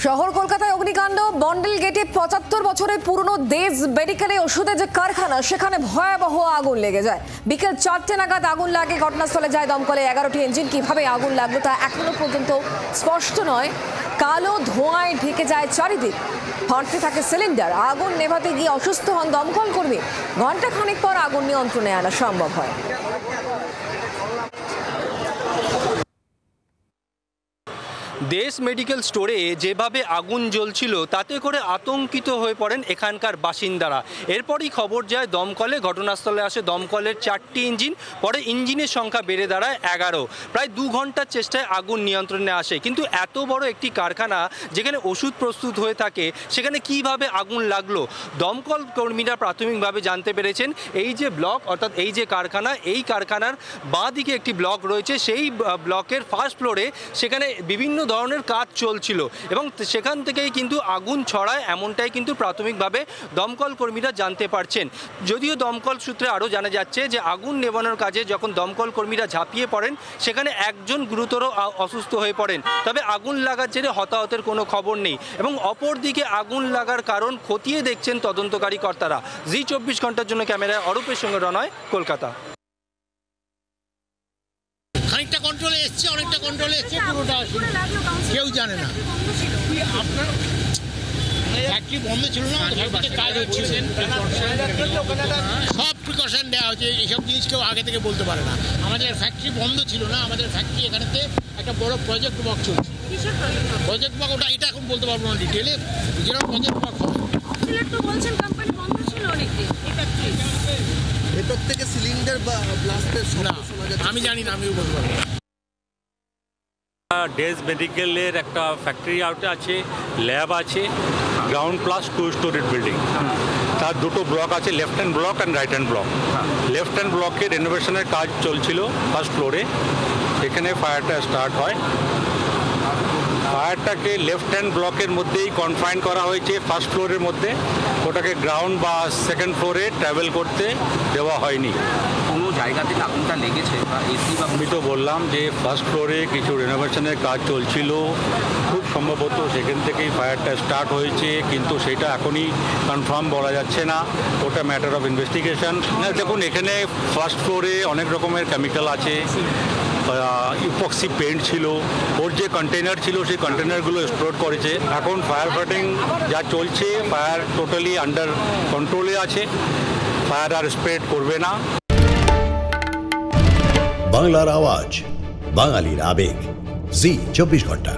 শহর কলকাতায় অগ্নিকাণ্ড। বন্ডেল গেটে ৭৫ বছরের পুরনো দেশ মেডিকেলে ওষুধের যে কারখানা, সেখানে ভয়াবহ আগুন লেগে যায়। বিকেল ৪টে নাগাদ আগুন লাগে। ঘটনাস্থলে যায় দমকলে ১১টি ইঞ্জিন। কিভাবে আগুন লাগলো তা এখনো পর্যন্ত স্পষ্ট নয়। কালো ধোঁয়ায় ঢেকে যায় চারিদিক, ফাটতে থাকে সিলিন্ডার। আগুন নেভাতে গিয়ে অসুস্থ হন দমকল কর্মী। ঘণ্টা খানেক পর আগুন নিয়ন্ত্রণে আনা সম্ভব হয়। দেশ মেডিকেল স্টোরে যেভাবে আগুন জ্বলছিল তাতে করে আতঙ্কিত হয়ে পড়েন এখানকার বাসিন্দারা। এরপরই খবর যায় দমকলে। ঘটনাস্থলে আসে দমকলের ৪টি ইঞ্জিন। পরে ইঞ্জিনের সংখ্যা বেড়ে দাঁড়ায় ১১। প্রায় ২ ঘন্টার চেষ্টায় আগুন নিয়ন্ত্রণে আসে। কিন্তু এত বড় একটি কারখানা যেখানে ওষুধ প্রস্তুত হয়ে থাকে, সেখানে কিভাবে আগুন লাগলো? দমকল কর্মীরা প্রাথমিকভাবে জানতে পেরেছেন এই যে ব্লক, অর্থাৎ এই যে কারখানা, এই কারখানার বাঁ দিকে একটি ব্লক রয়েছে। সেই ব্লকের ফার্স্ট ফ্লোরে সেখানে বিভিন্ন ধরনের কাজ চলছিল এবং সেখান থেকেই কিন্তু আগুন ছড়ায়, এমনটাই কিন্তু প্রাথমিকভাবে দমকল কর্মীরা জানতে পারছেন। যদিও দমকল সূত্রে আরও জানা যাচ্ছে যে আগুন নেভানোর কাজে যখন দমকল কর্মীরা ঝাঁপিয়ে পড়েন, সেখানে একজন গুরুতর অসুস্থ হয়ে পড়েন। তবে আগুন লাগার জেরে হতাহতের কোনো খবর নেই এবং অপরদিকে আগুন লাগার কারণ খতিয়ে দেখছেন তদন্তকারী কর্তারা। জি ২৪ ঘন্টার জন্য ক্যামেরায় অরূপের সঙ্গে রনয়, কলকাতা। অনেকটা কন্ট্রোলে এসছে, অনেকটা কন্ট্রোলে এসছে, পুরোটা কেউ জানে না। আপনার ফ্যাক্টরি বন্ধ ছিল না, কাজ হচ্ছিল, সব প্রিকশন দেওয়া হচ্ছে। এইসব জিনিস কেউ আগে থেকে বলতে পারে না। আমাদের ফ্যাক্টরি বন্ধ ছিল না, আমাদের ফ্যাক্টরি এখানেতে একটা বড় প্রজেক্ট ওয়ার্ক চলছে। প্রজেক্ট ওয়ার্ক ওটা এটা এখন বলতে পারবো না ডিটেলে, যেরকম প্রজেক্ট ওয়ার্ক হয়। ভেতর থেকে সিলিন্ডার বা ব্লাস্টের না আমি জানি না, আমিও বলতে পারবো না। ডেজ মেডিকেলের একটা ফ্যাক্টরি আউট আছে, ল্যাব আছে, গ্রাউন্ড প্লাস 2 স্টোরিড বিল্ডিং। তার দুটো ব্লক আছে, left hand block and right hand block. Left hand ব্লকে রেনোভেশনের কাজ চলছিল ফার্স্ট ফ্লোরে। সেখানে ফায়ারটা স্টার্ট হয়। ফায়ারটাকে লেফট হ্যান্ড ব্লকের মধ্যেই কনফাইন করা হয়েছে ফার্স্ট ফ্লোরের মধ্যে। ওটাকে গ্রাউন্ড বা সেকেন্ড ফ্লোরে ট্রাভেল করতে দেওয়া হয়নি। কোনো জায়গা থেকে আগুনটা লেগেছে বা এসি বা আমি তো বললাম যে ফার্স্ট ফ্লোরে কিছু রেনোভেশনের কাজ চলছিল, খুব সম্ভবত সেখান থেকেই ফায়ারটা স্টার্ট হয়েছে, কিন্তু সেটা এখনই কনফার্ম বলা যাচ্ছে না। ওটা ম্যাটার অফ ইনভেস্টিগেশন। দেখুন, এখানে ফার্স্ট ফ্লোরে অনেক রকমের কেমিক্যাল আছে, ইপক্সি পেন্ট ছিল, ওর যে কন্টেনার ছিল সেই কন্টেনারগুলো এক্সপ্লোড করেছে। এখন ফায়ার ফাইটিং যা চলছে, ফায়ার টোটালি আন্ডার কন্ট্রোলে আছে, ফায়ার আর স্প্রেড করবে না। বাংলার আওয়াজ, বাঙালির আবেগ, জি ২৪ ঘন্টা।